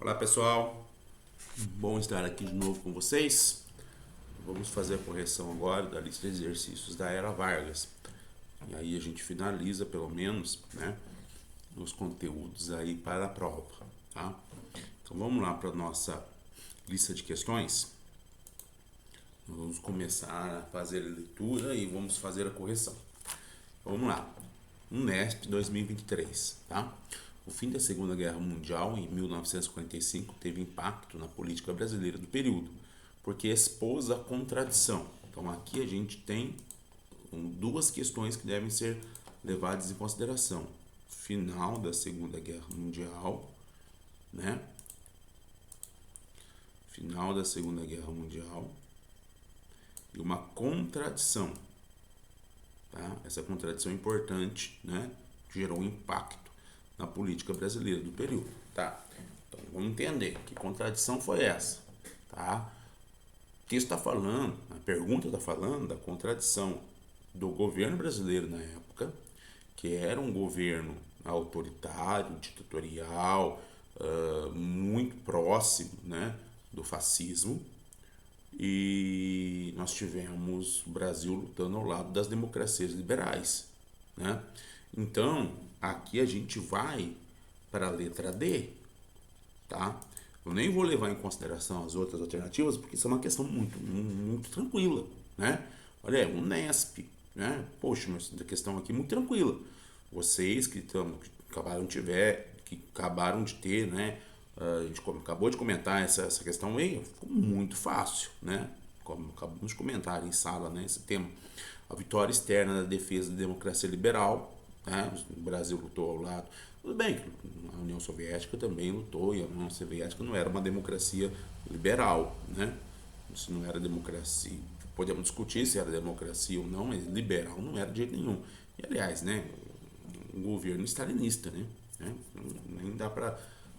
Olá pessoal, bom estar aqui de novo com vocês. Vamos fazer a correção agora da lista de exercícios da Era Vargas. E aí a gente finaliza pelo menos, né, os conteúdos aí para a prova, tá? Então vamos lá para a nossa lista de questões. Vamos começar a fazer a leitura e vamos fazer a correção. Então, vamos lá. Unesp 2023, tá? O fim da Segunda Guerra Mundial, em 1945, teve impacto na política brasileira do período, porque expôs a contradição. Então, aqui a gente tem duas questões que devem ser levadas em consideração. Final da Segunda Guerra Mundial, né? Final da Segunda Guerra Mundial e uma contradição, tá? Essa contradição é importante, né? Gerou um impacto na política brasileira do período, tá? Então vamos entender que contradição foi essa, tá? O que está falando, a pergunta está falando da contradição do governo brasileiro na época, que era um governo autoritário, ditatorial, muito próximo, né, do fascismo, e nós tivemos o Brasil lutando ao lado das democracias liberais, né? Então, aqui a gente vai para a letra D, tá? Eu nem vou levar em consideração as outras alternativas, porque isso é uma questão muito tranquila, né? Olha, é Unesp, né? Poxa, mas a questão aqui é muito tranquila. Vocês que acabaram de ter, né? A gente acabou de comentar essa questão aí, ficou muito fácil, né? Como acabamos de comentar em sala, né? Esse tema. A vitória externa da defesa da democracia liberal, né? O Brasil lutou ao lado. Tudo bem que a União Soviética também lutou, e a União Soviética não era uma democracia liberal, né? Isso não era democracia. Podemos discutir se era democracia ou não, mas liberal não era de jeito nenhum. E aliás, né? Um governo stalinista, né? Nem dá para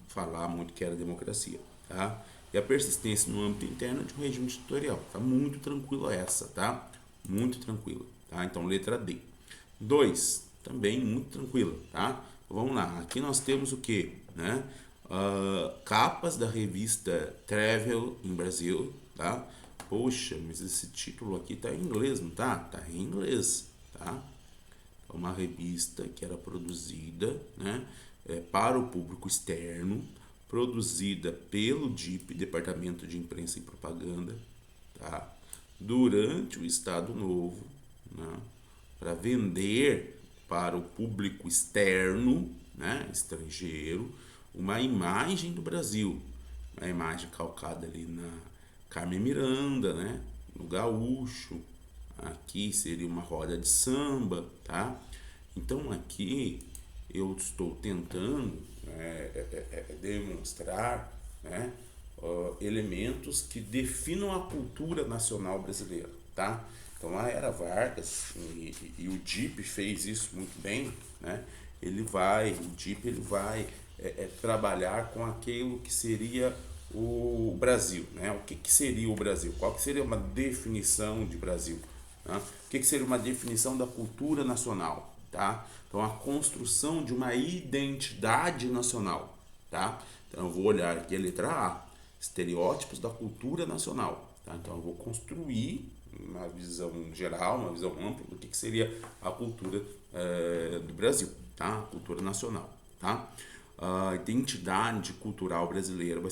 falar muito que era democracia, tá? E a persistência no âmbito interno de um regime ditatorial. Tá muito tranquila essa, tá? Muito tranquila, tá? Então, letra D. 2, também muito tranquila, tá? Então, vamos lá. Aqui nós temos o que, né? Capas da revista Travel em Brasil, tá? Poxa, mas esse título aqui tá em inglês, não tá? Tá em inglês, tá? É uma revista que era produzida, né, para o público externo, produzida pelo DIP, Departamento de Imprensa e Propaganda, tá, durante o Estado Novo, né, para vender para o público externo, né, estrangeiro, uma imagem do Brasil, uma imagem calcada ali na Carmen Miranda, né, no Gaúcho. Aqui seria uma roda de samba, tá? Então aqui eu estou tentando demonstrar, né, elementos que definam a cultura nacional brasileira, tá? Então a Era Vargas e o DIP fez isso muito bem, né? O DIP ele vai trabalhar com aquilo que seria o Brasil, né? O que seria o Brasil? Qual que seria uma definição de Brasil? Tá? O que seria uma definição da cultura nacional? Tá? Então, a construção de uma identidade nacional. Tá? Então, eu vou olhar aqui a letra A, estereótipos da cultura nacional. Tá? Então, eu vou construir uma visão geral, uma visão ampla do que seria a cultura do Brasil, tá? A cultura nacional. Tá? A identidade cultural brasileira vai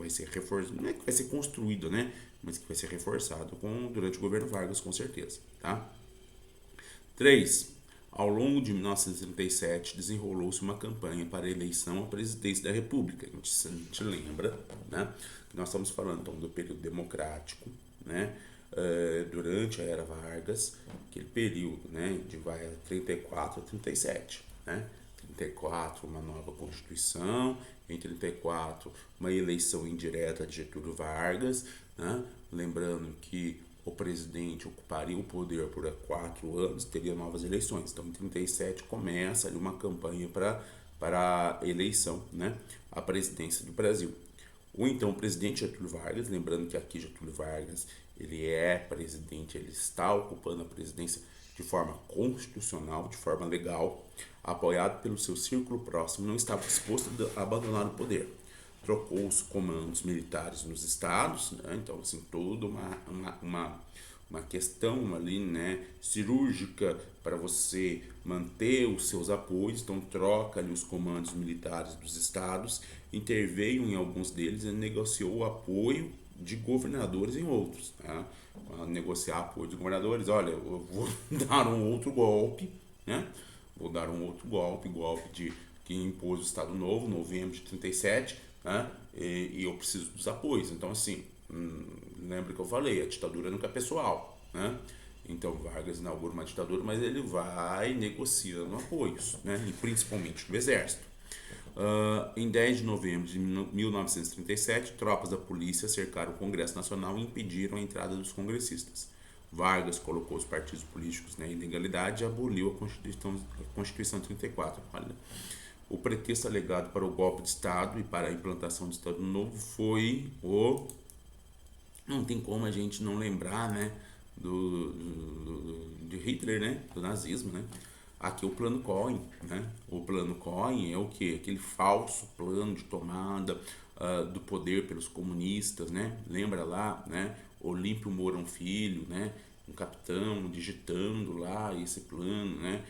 ser reforçada, não é que vai ser construída, né? Mas que vai ser reforçado durante o governo Vargas, com certeza, tá? 3. Ao longo de 1937, desenrolou-se uma campanha para a eleição à presidência da República. A gente lembra, né, que nós estamos falando então, do período democrático, né, durante a Era Vargas, aquele período, né, de 34 a 37, né? 34, uma nova Constituição, em 34, uma eleição indireta de Getúlio Vargas, né? Lembrando que o presidente ocuparia o poder por 4 anos, teria novas eleições. Então, em 37 começa ali uma campanha para a eleição, né? A presidência do Brasil. Ou então o presidente Getúlio Vargas, lembrando que aqui Getúlio Vargas, ele é presidente, ele está ocupando a presidência de forma constitucional, de forma legal, apoiado pelo seu círculo próximo, não estava disposto a abandonar o poder. trocou os comandos militares nos estados, né? Então, assim, toda uma questão ali, né, cirúrgica para você manter os seus apoios. Então, troca ali os comandos militares dos estados, interveio em alguns deles e negociou o apoio de governadores em outros, tá? Para negociar apoio de governadores, olha, eu vou dar um outro golpe, né? Vou dar um outro golpe de que impôs o Estado Novo, novembro de 37, né? E eu preciso dos apoios. Então, assim, lembra que eu falei, a ditadura nunca é pessoal, né? Então, Vargas inaugura uma ditadura, mas ele vai negociando apoios, né? E principalmente do exército. Em 10 de novembro de 1937, tropas da polícia cercaram o Congresso Nacional e impediram a entrada dos congressistas. Vargas colocou os partidos políticos na ilegalidade e aboliu a Constituição de 34. Olha, o pretexto alegado para o golpe de Estado e para a implantação do Estado Novo foi o... Não tem como a gente não lembrar, né, de Hitler, né, do nazismo, né? Aqui o plano Cohen, né? O plano Cohen é o que? Aquele falso plano de tomada do poder pelos comunistas, né? Lembra lá, né? Olímpio Mourão Filho, né? Um capitão digitando lá esse plano, né?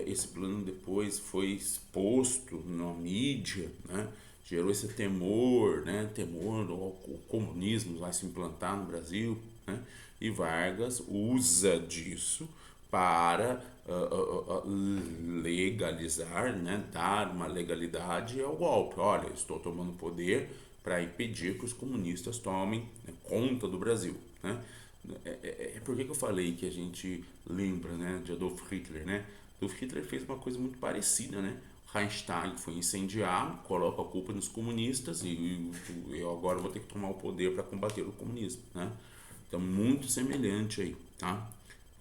Esse plano depois foi exposto na mídia, né? Gerou esse temor, né? Temor ao comunismo vai se implantar no Brasil, né? E Vargas usa disso para legalizar, né? Dar uma legalidade ao golpe. Olha, estou tomando poder para impedir que os comunistas tomem, né, conta do Brasil, né? Por que eu falei que a gente lembra, né, de Adolf Hitler, né? Adolf Hitler fez uma coisa muito parecida, né? Reichstag foi incendiado, coloca a culpa nos comunistas e eu agora vou ter que tomar o poder para combater o comunismo, né? Então, muito semelhante aí, tá?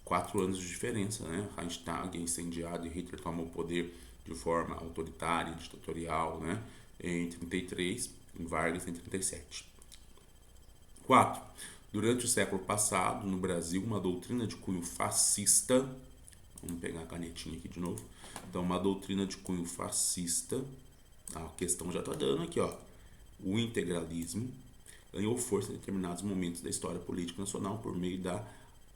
4 anos de diferença, né? Reichstag é incendiado e Hitler toma o poder de forma autoritária, ditatorial, né? Em 33, em Vargas em 37. 4. Durante o século passado, no Brasil, uma doutrina de cunho fascista, vamos pegar a canetinha aqui de novo, então uma doutrina de cunho fascista, a questão já está dando aqui, ó, o integralismo ganhou força em determinados momentos da história política nacional por meio da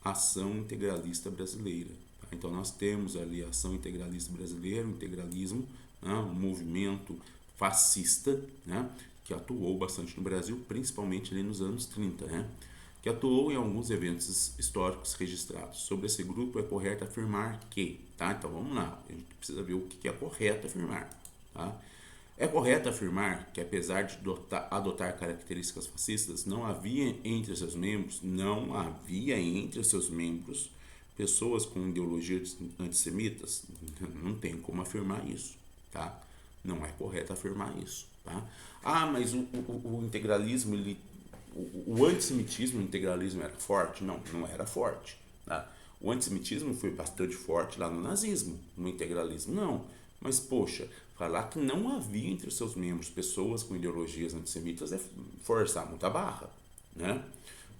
ação integralista brasileira. Tá? Então nós temos ali a ação integralista brasileira, o integralismo, né? Um movimento fascista, né? Que atuou bastante no Brasil, principalmente ali nos anos 30, né? Que atuou em alguns eventos históricos registrados. Sobre esse grupo é correto afirmar que, tá? Então vamos lá, a gente precisa ver o que é correto afirmar, tá? É correto afirmar que, apesar de adotar características fascistas, não havia entre seus membros pessoas com ideologias antissemitas? Não tem como afirmar isso, tá? Não é correto afirmar isso, tá? Mas o integralismo, o antissemitismo, o integralismo era forte? Não, não era forte, tá? O antissemitismo foi bastante forte lá no nazismo, no integralismo não. Mas, poxa, falar que não havia entre os seus membros pessoas com ideologias antissemitas é forçar muita barra, né?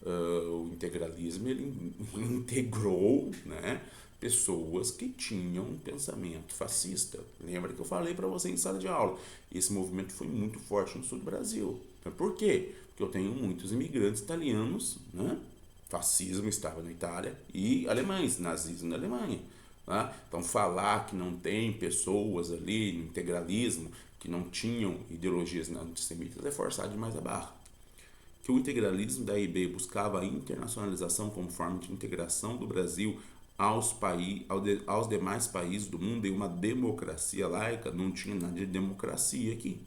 O integralismo, ele integrou, né, pessoas que tinham um pensamento fascista. Lembra que eu falei para você em sala de aula? Esse movimento foi muito forte no sul do Brasil. Por quê? Porque eu tenho muitos imigrantes italianos, né? Fascismo estava na Itália e alemães, nazismo na Alemanha. Tá? Então, falar que não tem pessoas ali no integralismo que não tinham ideologias antissemitas é forçar demais a barra. Que o integralismo da IB buscava a internacionalização como forma de integração do Brasil aos demais países do mundo em uma democracia laica, não tinha nada de democracia aqui,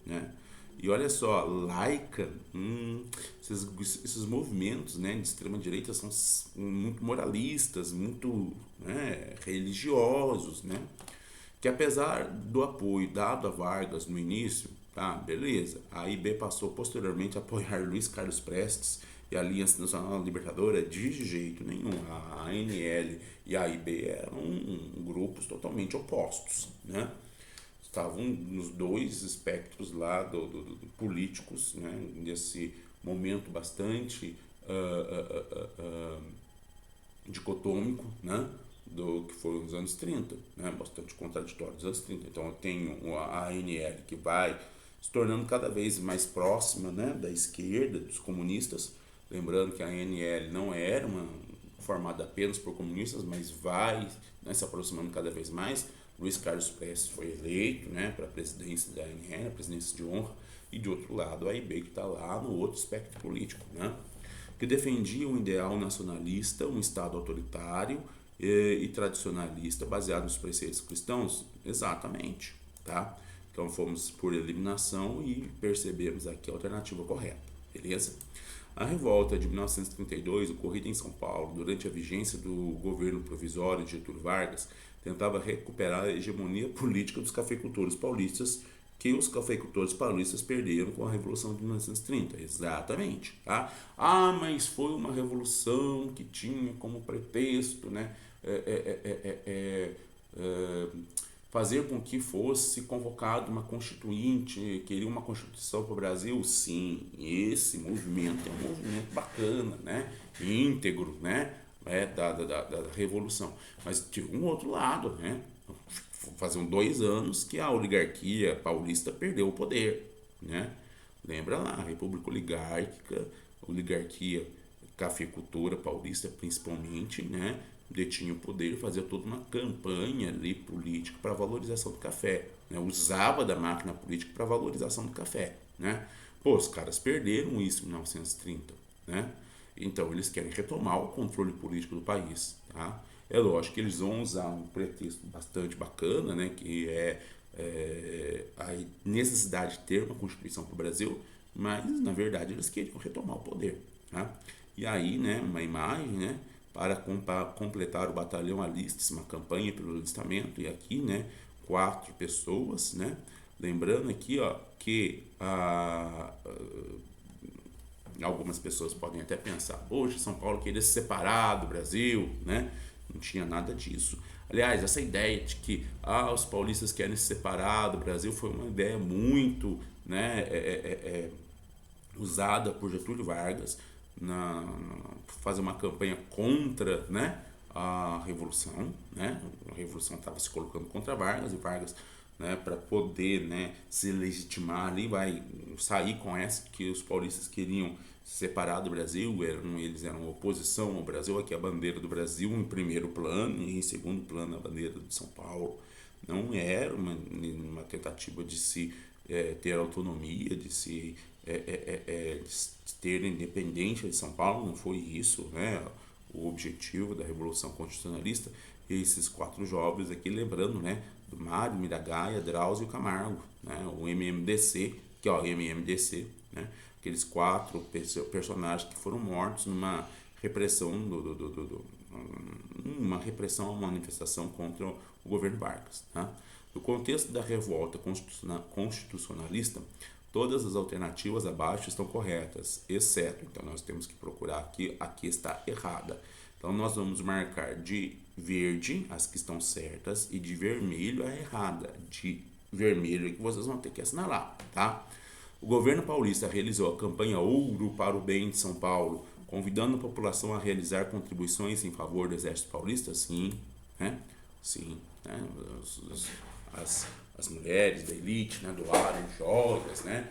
né? E olha só, laica, esses movimentos, né, de extrema direita são muito moralistas, muito, né, religiosos, né? Que apesar do apoio dado a Vargas no início, tá, beleza, a IB passou posteriormente a apoiar Luiz Carlos Prestes e a Aliança Nacional Libertadora de jeito nenhum. A ANL e a IB eram grupos totalmente opostos, né? Estavam nos dois espectros lá políticos, né, nesse momento bastante dicotômico, né, do que foi os anos 30, né, bastante contraditório dos anos 30. Então eu tenho a ANL que vai se tornando cada vez mais próxima, né, da esquerda, dos comunistas. Lembrando que a ANL não era uma formada apenas por comunistas, mas vai, né, se aproximando cada vez mais. Luiz Carlos Prestes foi eleito, né, para a presidência da ANL, a presidência de honra, e de outro lado a AIB, que está lá no outro espectro político, né, que defendia um ideal nacionalista, um Estado autoritário e tradicionalista baseado nos preceitos cristãos. Exatamente, tá? Então fomos por eliminação e percebemos aqui a alternativa correta, beleza? A revolta de 1932, ocorrida em São Paulo durante a vigência do governo provisório de Getúlio Vargas, tentava recuperar a hegemonia política dos cafeicultores paulistas que os cafeicultores paulistas perderam com a Revolução de 1930. Exatamente, tá? Ah, mas foi uma revolução que tinha como pretexto, né, fazer com que fosse convocada uma constituinte, queria uma constituição para o Brasil. Sim, esse movimento é um movimento bacana, né, íntegro, né, da Revolução. Mas tive um outro lado, né? Faziam 2 anos que a oligarquia paulista perdeu o poder, né? Lembra lá, a República Oligárquica, oligarquia cafeicultora paulista principalmente, né? Detinha o poder e fazia toda uma campanha ali política para valorização do café, né? Usava da máquina política para valorização do café, né? Pô, os caras perderam isso em 1930, né? Então eles querem retomar o controle político do país, tá? É lógico que eles vão usar um pretexto bastante bacana, né, que é a necessidade de ter uma Constituição para o Brasil, mas na verdade eles queriam retomar o poder, tá? E aí, né, uma imagem, né, para completar o batalhão Alistes, uma campanha pelo alistamento, e aqui, né, 4 pessoas, né, lembrando aqui, ó, que algumas pessoas podem até pensar, poxa, São Paulo queria se separar do Brasil, né? Não tinha nada disso. Aliás, essa ideia de que os paulistas querem se separar do Brasil foi uma ideia muito, né, usada por Getúlio Vargas fazer uma campanha contra, né, a Revolução, né? A Revolução estava se colocando contra Vargas e Vargas, né, para poder, né, se legitimar ali, vai sair com essa que os paulistas queriam se separar do Brasil, eles eram oposição ao Brasil, aqui a bandeira do Brasil em primeiro plano e em segundo plano a bandeira de São Paulo. Não era uma tentativa de se ter autonomia, de se de ter independência de São Paulo, não foi isso, né, o objetivo da Revolução Constitucionalista. Esses 4 jovens aqui, lembrando, né, do Mário, Miragaia, Drauzio e Camargo, né, o MMDC, que é o MMDC, né, aqueles 4 personagens que foram mortos numa repressão uma repressão, uma manifestação contra o governo Vargas, tá? No contexto da revolta constitucionalista, todas as alternativas abaixo estão corretas, exceto, então nós temos que procurar aqui está errada. Então nós vamos marcar de verde as que estão certas e de vermelho a errada. De vermelho é que vocês vão ter que assinalar, tá? O governo paulista realizou a campanha Ouro para o Bem de São Paulo, convidando a população a realizar contribuições em favor do Exército Paulista? Sim, né? Sim, né? As mulheres da elite, né, doaram joias, né?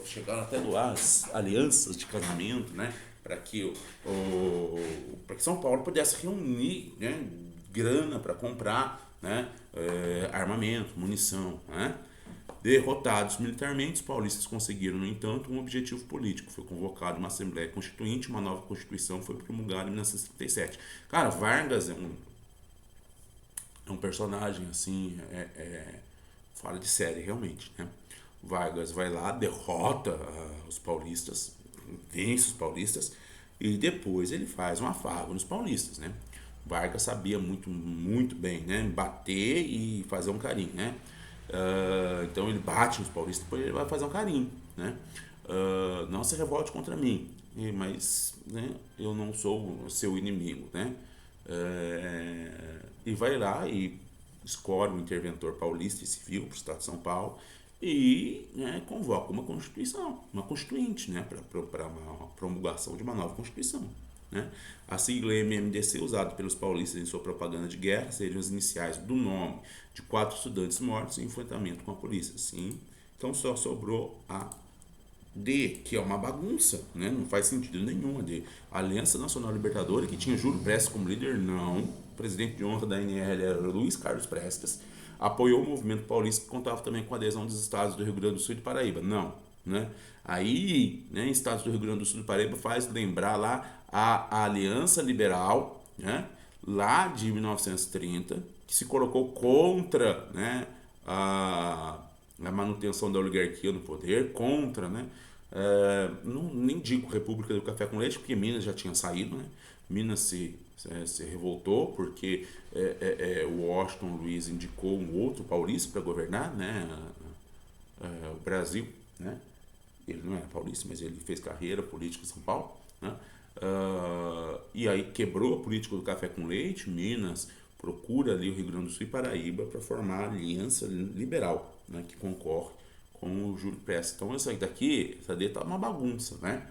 Chegaram até a doar as alianças de casamento, né? Para que São Paulo pudesse reunir, né, grana para comprar, né, armamento, munição, né? Derrotados militarmente, os paulistas conseguiram, no entanto, um objetivo político. Foi convocada uma Assembleia Constituinte, uma nova Constituição foi promulgada em 1937. Cara, Vargas é um personagem, assim, fora de série, realmente, né? Vargas vai lá, derrota os paulistas, vence os paulistas, e depois ele faz um afago nos paulistas, né? Vargas sabia muito, muito bem, né, bater e fazer um carinho, né? Então ele bate nos paulistas, depois ele vai fazer um carinho, né? Não se revolte contra mim, mas, né, eu não sou o seu inimigo, né? E vai lá e escolhe um interventor paulista e civil para o Estado de São Paulo e, né, convoca uma constituição, uma constituinte, né, para uma promulgação de uma nova constituição, né? A sigla MMDC, usada pelos paulistas em sua propaganda de guerra, seriam as iniciais do nome de 4 estudantes mortos em enfrentamento com a polícia. Sim, Então só sobrou a D, que é uma bagunça, né? Não faz sentido nenhum a D. A Aliança Nacional Libertadora, que tinha Júlio Prestes como líder, não. O presidente de honra da ANL era Luiz Carlos Prestes. Apoiou o movimento paulista, que contava também com a adesão dos estados do Rio Grande do Sul e de Paraíba. Não, né? Aí, né, estados do Rio Grande do Sul e Paraíba faz lembrar lá a Aliança Liberal, né? Lá de 1930, que se colocou contra, né, a manutenção da oligarquia no poder, contra, né? Não, nem digo República do Café com Leite, porque Minas já tinha saído, né? Minas se revoltou porque o Washington Luiz indicou um outro paulista para governar, né? O Brasil, né? Ele não era paulista, mas ele fez carreira política em São Paulo, né? E aí quebrou a política do café com leite. Minas procura ali o Rio Grande do Sul e Paraíba para formar a aliança liberal, né, que concorre com o Júlio Prestes. Então essa D tá uma bagunça, né?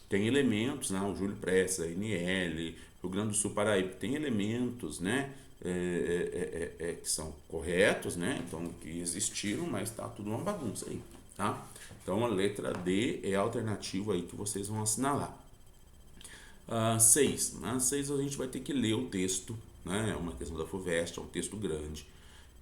Tem elementos, né? O Júlio Prestes, a NL, Rio Grande do Sul, Paraíba, tem elementos, né? Que são corretos, né? Então que existiram, mas tá tudo uma bagunça aí, tá? Então a letra D é a alternativa aí que vocês vão assinalar. 6. Na 6 a gente vai ter que ler o texto, né? É uma questão da FUVEST, é um texto grande,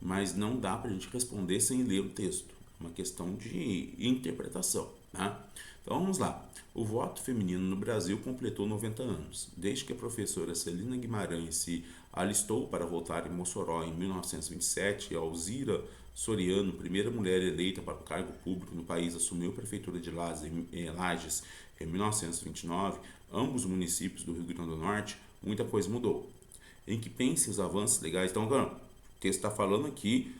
mas não dá para a gente responder sem ler o texto. É uma questão de interpretação, tá? Então vamos lá. O voto feminino no Brasil completou 90 anos. Desde que a professora Celina Guimarães se alistou para votar em Mossoró em 1927 e Alzira Soriano, primeira mulher eleita para o cargo público no país, assumiu a prefeitura de Lages em 1929, ambos municípios do Rio Grande do Norte, muita coisa mudou. Em que pense os avanços legais. Então, o texto está falando aqui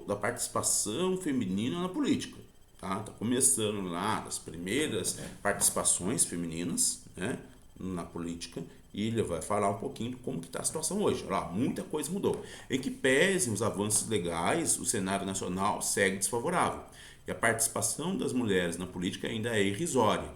da participação feminina na política. Tá começando lá das primeiras participações femininas, né, na política, e ele vai falar um pouquinho de como que está a situação hoje. Olha lá, muita coisa mudou. Em que pesem os avanços legais, o cenário nacional segue desfavorável. E a participação das mulheres na política ainda é irrisória,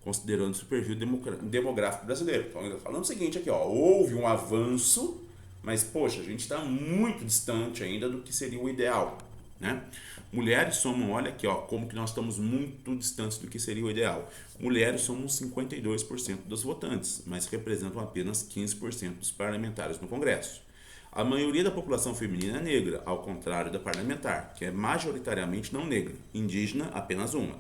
considerando o perfil demográfico brasileiro. Então, ele está falando o seguinte aqui, ó, houve um avanço, mas, poxa, a gente está muito distante ainda do que seria o ideal, né? Mulheres somam, olha aqui, ó, como que nós estamos muito distantes do que seria o ideal. Mulheres somam 52% dos votantes, mas representam apenas 15% dos parlamentares no Congresso. A maioria da população feminina é negra, ao contrário da parlamentar, que é majoritariamente não negra, indígena apenas uma.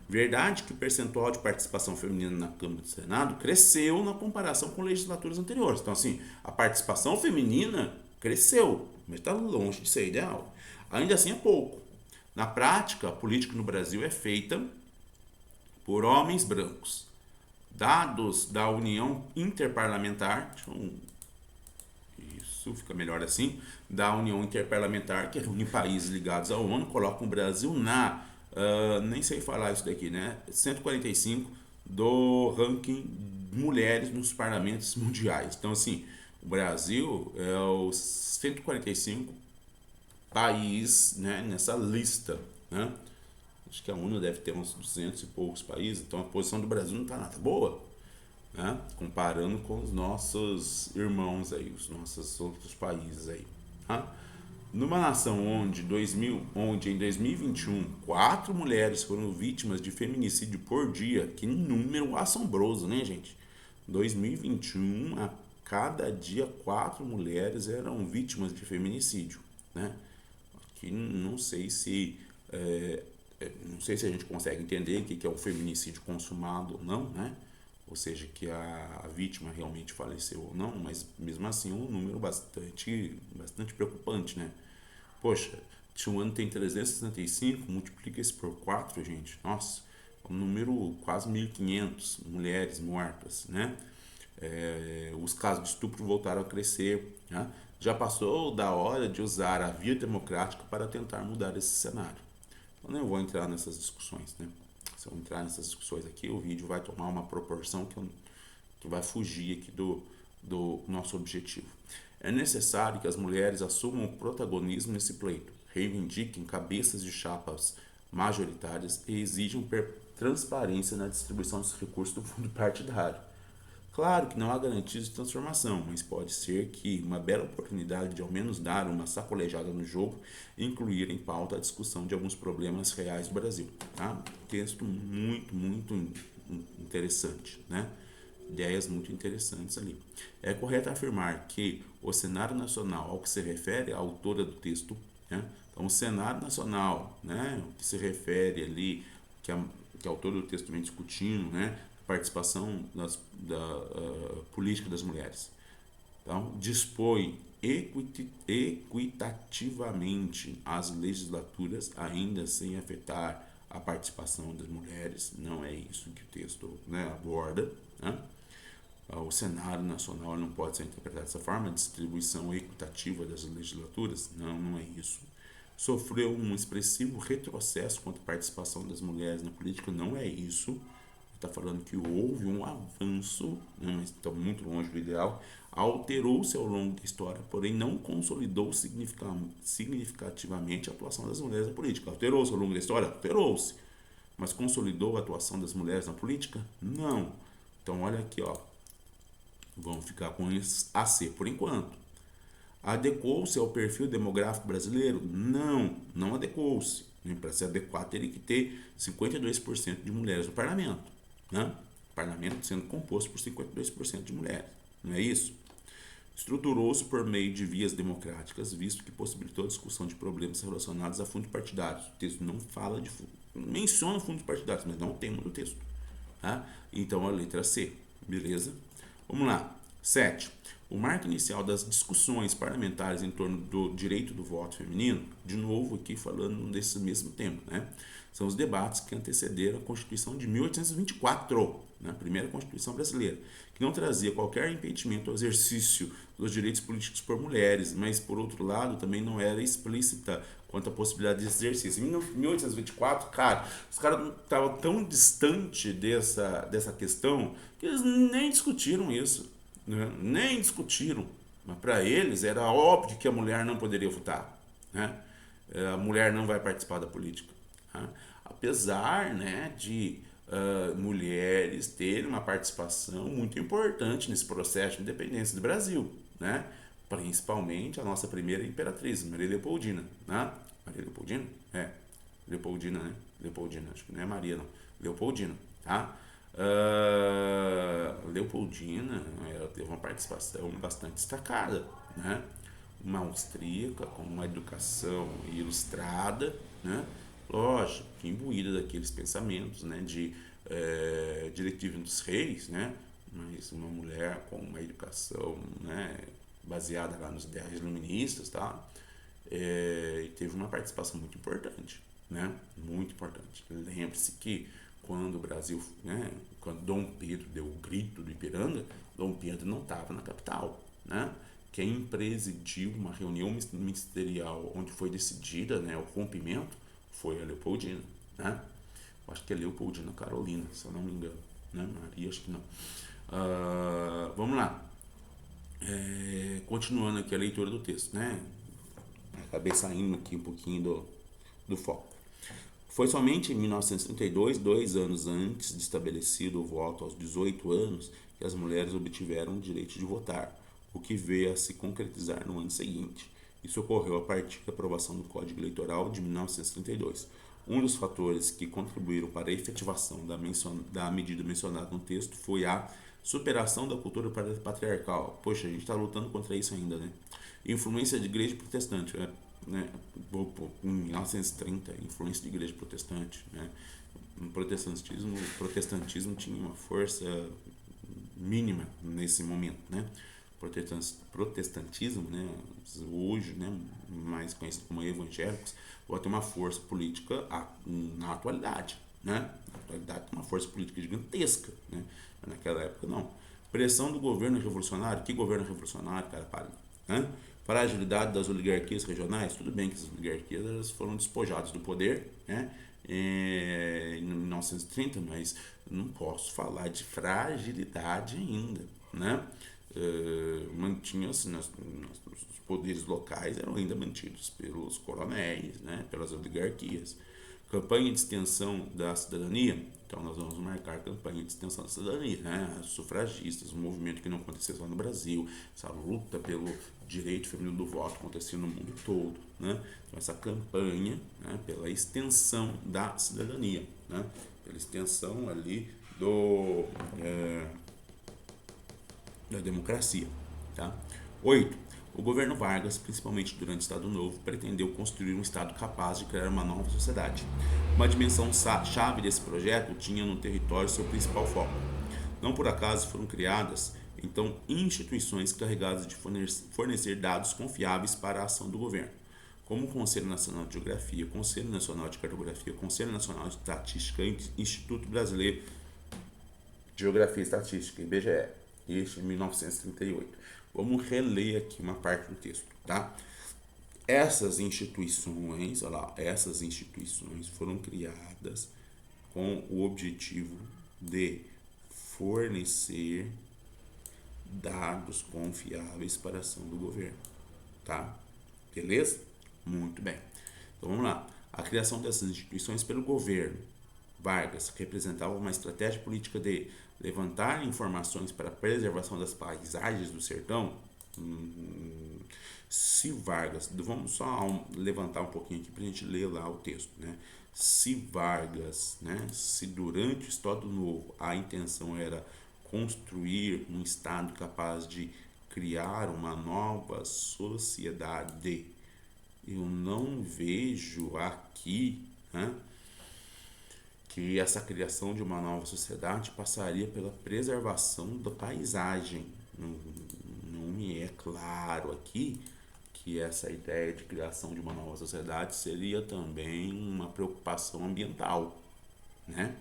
Verdade que o percentual de participação feminina na Câmara do Senado cresceu na comparação com legislaturas anteriores. Então, assim, a participação feminina cresceu, mas está longe de ser ideal. Ainda assim é pouco. Na prática, a política no Brasil é feita por homens brancos. Dados da União Interparlamentar, isso fica melhor assim, da União Interparlamentar, que reúne países ligados à ONU, coloca o Brasil na, nem sei falar isso daqui, né? 145 do ranking mulheres nos parlamentos mundiais. Então, assim, o Brasil é o 145 país, né, nessa lista, né? Acho que a ONU deve ter uns 200 e poucos países, então a posição do Brasil não está nada boa, né? Comparando com os nossos irmãos aí, os nossos outros países aí, tá? Numa nação onde em 2021 4 mulheres foram vítimas de feminicídio por dia, que número assombroso, né, gente? 2021, a cada dia 4 mulheres eram vítimas de feminicídio, né? Que não sei se a gente consegue entender o que é o feminicídio consumado ou não, né? Ou seja, que a vítima realmente faleceu ou não, mas mesmo assim é um número bastante preocupante, né? Poxa, se um ano tem 365, multiplica isso por 4, gente, nossa, é um número quase 1.500 mulheres mortas, né? Os casos de estupro voltaram a crescer, né? Já passou da hora de usar a via democrática para tentar mudar esse cenário. Eu não vou entrar nessas discussões, né? Se eu entrar nessas discussões aqui, o vídeo vai tomar uma proporção que vai fugir aqui do nosso objetivo. É necessário que as mulheres assumam o protagonismo nesse pleito, reivindiquem cabeças de chapas majoritárias e exijam transparência na distribuição dos recursos do fundo partidário. Claro que não há garantias de transformação, mas pode ser que uma bela oportunidade de ao menos dar uma sacolejada no jogo e incluir em pauta a discussão de alguns problemas reais do Brasil. Tá? Texto muito interessante, né? Ideias muito interessantes ali. É correto afirmar que o cenário nacional, ao que se refere à autora do texto, né? Então, o cenário nacional, né? O que se refere ali, que a autora do texto vem discutindo, né? A participação da política das mulheres. Então, dispõe equitativamente as legislaturas, ainda sem afetar a participação das mulheres. Não é isso que o texto, né, aborda. Né? O cenário nacional não pode ser interpretado dessa forma, a distribuição equitativa das legislaturas, não é isso. Sofreu um expressivo retrocesso quanto à participação das mulheres na política, não é isso. Está falando que houve um avanço, né, mas está muito longe do ideal, alterou-se ao longo da história, porém não consolidou significativamente a atuação das mulheres na política. Alterou-se ao longo da história? Alterou-se. Mas consolidou a atuação das mulheres na política? Não. Então olha aqui, ó. Vamos ficar com esse AC por enquanto. Adequou-se ao perfil demográfico brasileiro? Não adequou-se. Para se adequar, teria que ter 52% de mulheres no parlamento. Né? O parlamento sendo composto por 52% de mulheres. Não é isso? Estruturou-se por meio de vias democráticas, visto que possibilitou a discussão de problemas relacionados a fundos partidários. O texto não fala de menciona fundos partidários, mas não tem no texto. Tá? Então a letra C. Beleza? Vamos lá. 7. O marco inicial das discussões parlamentares em torno do direito do voto feminino, de novo aqui falando desse mesmo tempo, né? São os debates que antecederam a Constituição de 1824, né? A primeira Constituição brasileira, que não trazia qualquer impedimento ao exercício dos direitos políticos por mulheres, mas, por outro lado, também não era explícita quanto à possibilidade de exercício. Em 1824, cara, os caras estavam tão distante dessa questão que eles nem discutiram isso, né? Nem discutiram. Mas para eles era óbvio que a mulher não poderia votar, né? A mulher não vai participar da política, né? Apesar, né, de mulheres terem uma participação muito importante nesse processo de independência do Brasil, né? Principalmente a nossa primeira imperatriz, Maria Leopoldina, né? Maria Leopoldina? É, Leopoldina, né? Leopoldina, acho que não é Maria, não. Leopoldina, tá? Leopoldina, ela teve uma participação bastante destacada, né? Uma austríaca com uma educação ilustrada, né? Lógico, que imbuída daqueles pensamentos, né? De diretiva dos reis, né? Mas uma mulher com uma educação, né, baseada lá nos ideais iluministas, tá? E teve uma participação muito importante, né? Muito importante. Lembre-se que quando o Brasil, né, quando Dom Pedro deu o grito do Ipiranga, Dom Pedro não estava na capital, né? Quem presidiu uma reunião ministerial onde foi decidida, né, o rompimento foi a Leopoldina, né? Eu acho que é Leopoldina Carolina, se eu não me engano, né? Maria, acho que não. Vamos lá. Continuando aqui a leitura do texto, né? Acabei saindo aqui um pouquinho do foco. Foi somente em 1932, 2 anos antes de estabelecido o voto aos 18 anos, que as mulheres obtiveram o direito de votar, o que veio a se concretizar no ano seguinte. Isso ocorreu a partir da aprovação do Código Eleitoral de 1932. Um dos fatores que contribuíram para a efetivação da medida mencionada no texto foi a superação da cultura patriarcal. Poxa, a gente está lutando contra isso ainda, né? Influência de igreja protestante, né? Em 1930, influência de igreja protestante, né? O protestantismo tinha uma força mínima nesse momento, né? Protestantismo, né, hoje, né, mais conhecido como evangélicos, pode ter uma força política na atualidade, né? Na atualidade tem uma força política gigantesca, né? Mas naquela época não. Pressão do governo revolucionário, que governo revolucionário, cara, para, né? Fragilidade das oligarquias regionais, tudo bem que as oligarquias elas foram despojadas do poder, né? Em 1930, mas não posso falar de fragilidade ainda, né? Mantinha-se os poderes locais eram ainda mantidos pelos coronéis, né, pelas oligarquias. Campanha de extensão da cidadania. Então nós vamos marcar campanha de extensão da cidadania, né? Sufragistas, um movimento que não acontecia só no Brasil, essa luta pelo direito feminino do voto acontecia no mundo todo, né? Então essa campanha, né, pela extensão da cidadania, né? Pela extensão ali da democracia, tá? 8. O governo Vargas, principalmente durante o Estado Novo, pretendeu construir um Estado capaz de criar uma nova sociedade. Uma dimensão chave desse projeto tinha no território seu principal foco. Não por acaso foram criadas, então, instituições carregadas de fornecer dados confiáveis para a ação do governo, como o Conselho Nacional de Geografia, Conselho Nacional de Cartografia, Conselho Nacional de Estatística e Instituto Brasileiro de Geografia e Estatística, IBGE, este em 1938. Vamos reler aqui uma parte do texto, tá? Essas instituições, olha lá, essas instituições foram criadas com o objetivo de fornecer dados confiáveis para a ação do governo, tá? Beleza? Muito bem. Então vamos lá. A criação dessas instituições pelo governo Vargas representava uma estratégia política de levantar informações para a preservação das paisagens do sertão. Se Vargas, vamos só levantar um pouquinho aqui para a gente ler lá o texto, né? Se Vargas, né, se durante o Estado Novo a intenção era construir um Estado capaz de criar uma nova sociedade, eu não vejo aqui, né, que essa criação de uma nova sociedade passaria pela preservação da paisagem. Não me é claro aqui que essa ideia de criação de uma nova sociedade seria também uma preocupação ambiental, né?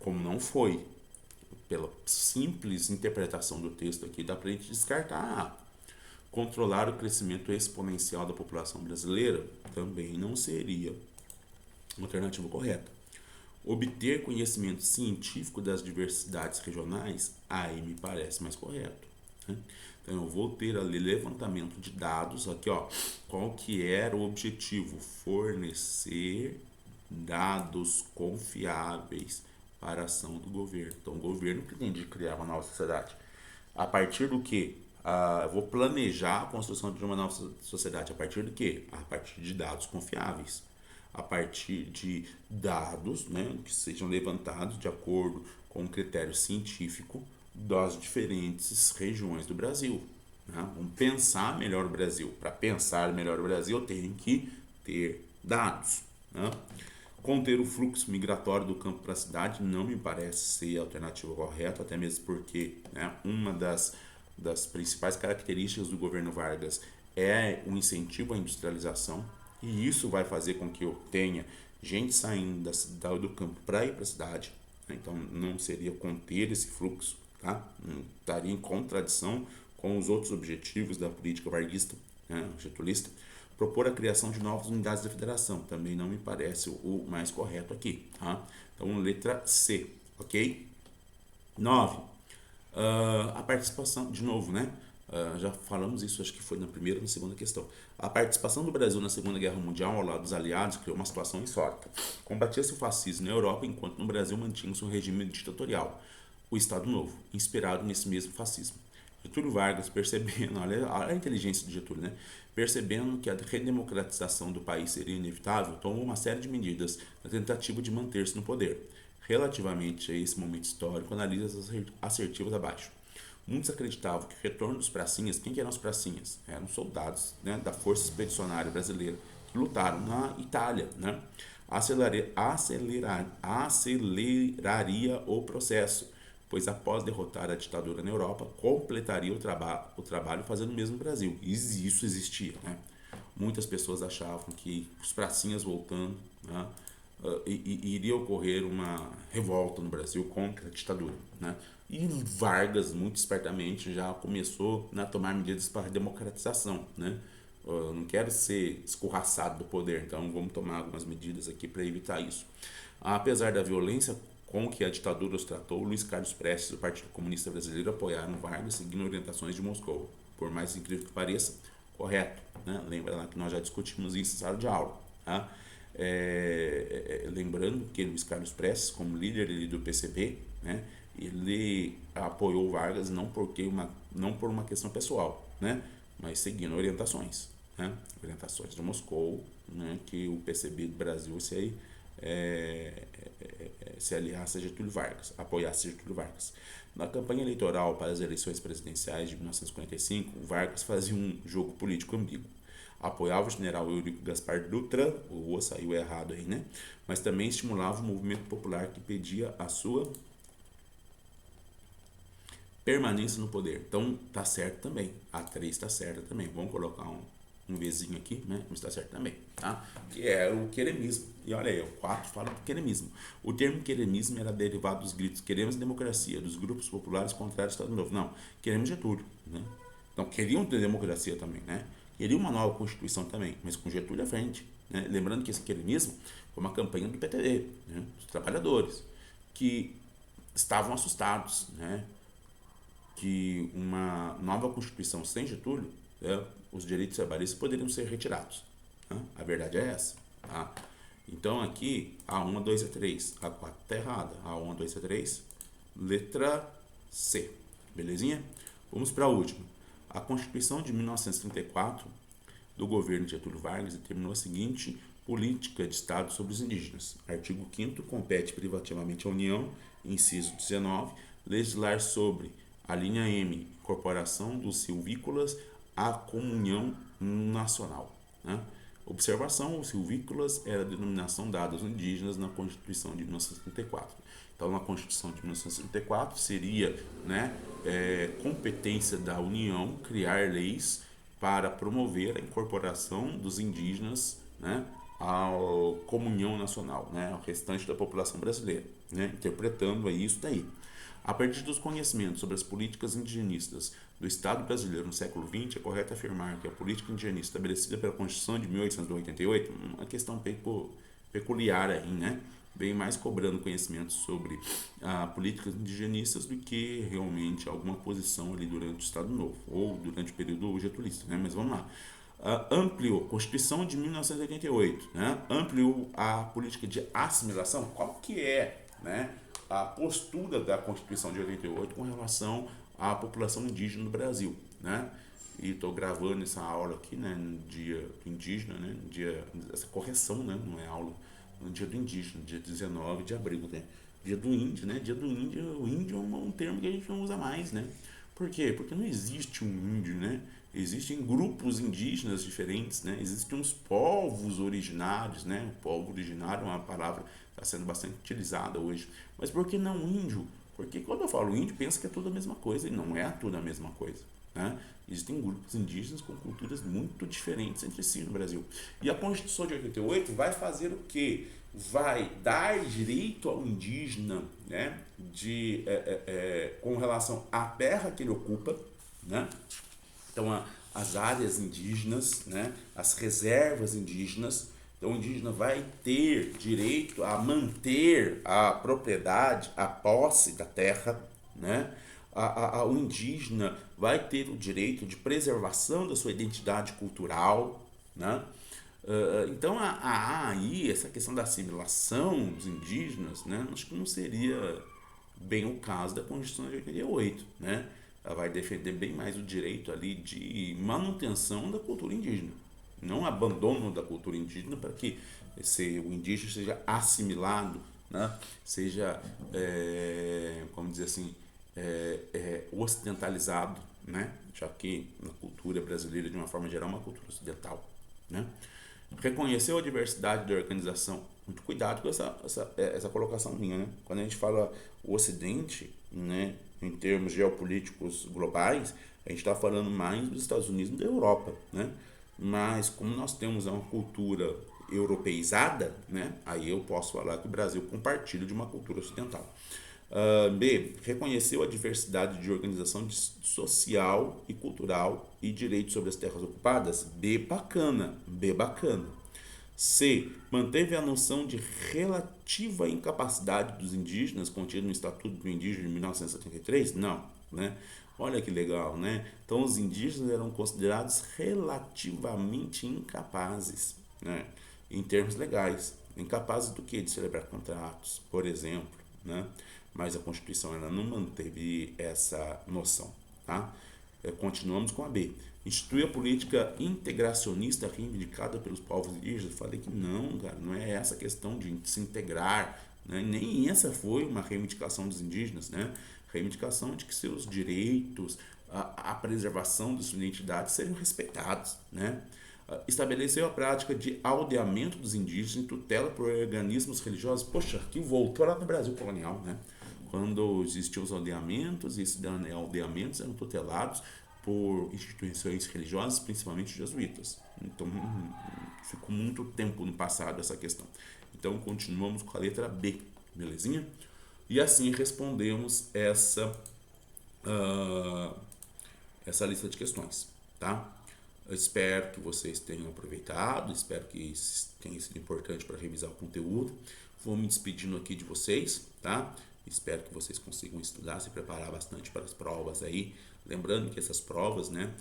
Como não foi. Pela simples interpretação do texto aqui, dá para a gente descartar. Controlar o crescimento exponencial da população brasileira também não seria uma alternativa correta. Obter conhecimento científico das diversidades regionais, aí me parece mais correto, né? Então eu vou ter ali levantamento de dados, aqui ó, qual que era o objetivo? Fornecer dados confiáveis para a ação do governo. Então o governo pretende criar uma nova sociedade. A partir do que? Eu vou planejar a construção de uma nova sociedade. A partir do que? A partir de dados confiáveis. A partir de dados, né, que sejam levantados de acordo com um critério científico das diferentes regiões do Brasil, né? Vamos pensar melhor o Brasil. Para pensar melhor o Brasil, eu tenho que ter dados, né? Conter o fluxo migratório do campo para a cidade não me parece ser a alternativa correta, até mesmo porque, né, uma das principais características do governo Vargas é o incentivo à industrialização, e isso vai fazer com que eu tenha gente saindo do campo para ir para a cidade, né? Então não seria conter esse fluxo, tá? Estaria em contradição com os outros objetivos da política varguista, né, getulista. Propor a criação de novas unidades da federação também não me parece o mais correto aqui, tá? Então letra C, ok? 9. A participação, de novo, né? Já falamos isso, acho que foi na primeira ou na segunda questão. A participação do Brasil na Segunda Guerra Mundial ao lado dos aliados criou uma situação insólita. Combatia-se o fascismo na Europa, enquanto no Brasil mantinha-se um regime ditatorial, o Estado Novo, inspirado nesse mesmo fascismo. Getúlio Vargas, percebendo, olha a inteligência de Getúlio, né? Percebendo que a redemocratização do país seria inevitável, tomou uma série de medidas na tentativa de manter-se no poder. Relativamente a esse momento histórico, analisa as assertivas abaixo. Muitos acreditavam que o retorno dos pracinhas, quem que eram os pracinhas? Eram soldados, né, da Força Expedicionária Brasileira que lutaram na Itália, né? Aceleraria o processo, pois após derrotar a ditadura na Europa, completaria o trabalho fazendo o mesmo no Brasil. E isso existia, né? Muitas pessoas achavam que os pracinhas voltando, né, iria ocorrer uma revolta no Brasil contra a ditadura, né? E Vargas, muito espertamente, já começou a tomar medidas para a democratização, né? Eu não quero ser escorraçado do poder, então vamos tomar algumas medidas aqui para evitar isso. Apesar da violência com que a ditadura os tratou, Luiz Carlos Prestes e o Partido Comunista Brasileiro apoiaram Vargas seguindo orientações de Moscou. Por mais incrível que pareça, correto, né? Lembra lá que nós já discutimos isso em sala de aula, tá? Lembrando que Luiz Carlos Prestes, como líder ali do PCB, né, ele apoiou Vargas não por uma questão pessoal, né, mas seguindo orientações, né, orientações de Moscou, né, que o PCB do Brasil se aliasse a Getúlio Vargas, apoiasse Getúlio Vargas. Na campanha eleitoral para as eleições presidenciais de 1945, Vargas fazia um jogo político ambíguo. Apoiava o general Eurico Gaspar Dutra, o saiu errado aí, né? Mas também estimulava o movimento popular que pedia a sua permanência no poder. Então, tá certo também. A 3 tá certa também. Vamos colocar um Vzinho aqui, né? Mas tá certo também, tá? Que é o queremismo. E olha aí, o 4 fala do queremismo. O termo queremismo era derivado dos gritos queremos democracia, dos grupos populares contrários ao Estado Novo. Não, queremos Getúlio, né? Então, queriam ter democracia também, né? Queriam uma nova Constituição também, mas com Getúlio à frente, né? Lembrando que esse queremismo foi uma campanha do PTB, né? Dos trabalhadores, que estavam assustados, né? Que uma nova Constituição sem Getúlio, os direitos trabalhistas poderiam ser retirados. Né? A verdade é essa. Tá? Então aqui, A1, A2, A3, A4 está errada. A1, A2, A3, letra C. Belezinha? Vamos para a última. A Constituição de 1934 do governo de Getúlio Vargas determinou a seguinte política de Estado sobre os indígenas. Artigo 5º, compete privativamente à União, inciso 19, legislar sobre a linha M, incorporação dos silvícolas à comunhão nacional. Né? Observação, os silvícolas era a denominação dada aos indígenas na Constituição de 1934. Então, na Constituição de 1934 seria, né, competência da União criar leis para promover a incorporação dos indígenas, né, à comunhão nacional, né, ao restante da população brasileira, né, interpretando aí isso daí. A partir dos conhecimentos sobre as políticas indigenistas do Estado brasileiro no século XX, é correto afirmar que a política indigenista estabelecida pela Constituição de 1888, uma questão peculiar aí, né? Bem mais cobrando conhecimentos sobre políticas indigenistas do que realmente alguma posição ali durante o Estado Novo, ou durante o período getulista, né? Mas vamos lá. Ampliou, Constituição de 1988, né? Ampliou a política de assimilação. Qual que é, né, a postura da Constituição de 88 com relação à população indígena no Brasil, né? E estou gravando essa aula aqui, né, no dia do indígena, né, essa correção, né, não é aula, no dia do indígena, dia 19 de abril, né? Dia do índio, né? Dia do índio, o índio é um termo que a gente não usa mais, né? Por quê? Porque não existe um índio, né? Existem grupos indígenas diferentes, né? Existem uns povos originários, né? O povo originário é uma palavra que está sendo bastante utilizada hoje. Mas por que não índio? Porque quando eu falo índio, pensa que é tudo a mesma coisa, e não é tudo a mesma coisa, né? Existem grupos indígenas com culturas muito diferentes entre si no Brasil. E a Constituição de 88 vai fazer o quê? Vai dar direito ao indígena, né, com relação à terra que ele ocupa, né? Então, as áreas indígenas, né, as reservas indígenas. Então, o indígena vai ter direito a manter a propriedade, a posse da terra, né? O indígena vai ter o direito de preservação da sua identidade cultural, né? Então, há aí essa questão da assimilação dos indígenas, né? Acho que não seria bem o caso da Constituição de 88, né? Ela vai defender bem mais o direito ali de manutenção da cultura indígena, não abandono da cultura indígena para que o indígena seja assimilado, né? Seja, como dizer assim, ocidentalizado, né? Já que na cultura brasileira, de uma forma geral, é uma cultura ocidental, né? Reconheceu a diversidade da organização. Muito cuidado com essa colocação minha, né? Quando a gente fala o Ocidente, né, em termos geopolíticos globais, a gente está falando mais dos Estados Unidos e da Europa, né? Mas como nós temos uma cultura europeizada, né, aí eu posso falar que o Brasil compartilha de uma cultura ocidental. B. Reconheceu a diversidade de organização social e cultural e direitos sobre as terras ocupadas? B. Bacana. B. Bacana. C. Manteve a noção de relativa incapacidade dos indígenas contida no Estatuto do Indígena de 1973? Não, né? Olha que legal, né? Então, os indígenas eram considerados relativamente incapazes, né? em termos legais, incapazes do que? De celebrar contratos, por exemplo, né? Mas a Constituição ela não manteve essa noção, tá? Continuamos com a B. Institui a política integracionista reivindicada pelos povos indígenas. Eu falei que não, cara, não é essa a questão de se integrar, né? Nem essa foi uma reivindicação dos indígenas, né? Reivindicação de que seus direitos, a preservação de sua identidade sejam respeitados, né? Estabeleceu a prática de aldeamento dos indígenas em tutela por organismos religiosos. Poxa, que voltou lá no Brasil colonial, né? Quando existiam os aldeamentos, e esses aldeamentos eram tutelados por instituições religiosas, principalmente jesuítas. Então, ficou muito tempo no passado essa questão. Então, continuamos com a letra B, belezinha? E assim respondemos essa lista de questões, tá? Eu espero que vocês tenham aproveitado, espero que tenha sido importante para revisar o conteúdo. Vou me despedindo aqui de vocês, tá? Espero que vocês consigam estudar, se preparar bastante para as provas aí. Lembrando que essas provas, né,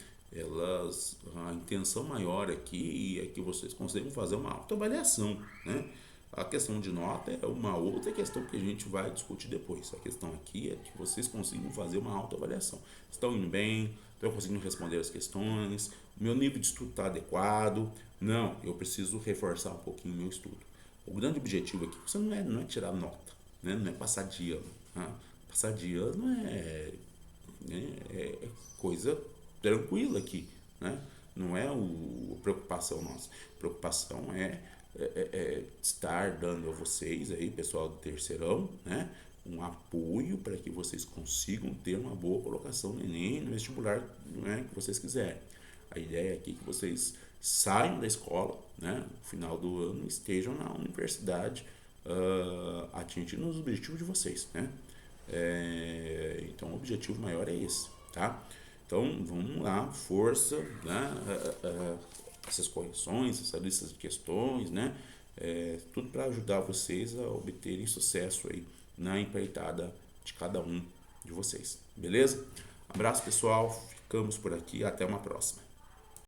a intenção maior aqui é que vocês consigam fazer uma autoavaliação, né? A questão de nota é uma outra questão que a gente vai discutir depois. A questão aqui é que vocês consigam fazer uma autoavaliação. Estão indo bem? Estão conseguindo responder as questões? O meu nível de estudo está adequado? Não, eu preciso reforçar um pouquinho o meu estudo. O grande objetivo aqui você não é tirar nota, né? Não é passar de ano. Tá? Passar de ano é coisa tranquila aqui, né? Não é a preocupação nossa. A preocupação é estar dando a vocês aí, pessoal do terceirão, né, um apoio para que vocês consigam ter uma boa colocação no Enem, no vestibular, né, que vocês quiserem. A ideia aqui é que vocês saiam da escola, né, no final do ano, estejam na universidade, atingindo os objetivos de vocês, né? Então o objetivo maior é esse, tá? Então vamos lá, força, né? Essas correções, essas listas de questões, né? Tudo para ajudar vocês a obterem sucesso aí na empreitada de cada um de vocês, beleza? Abraço pessoal, ficamos por aqui, até uma próxima.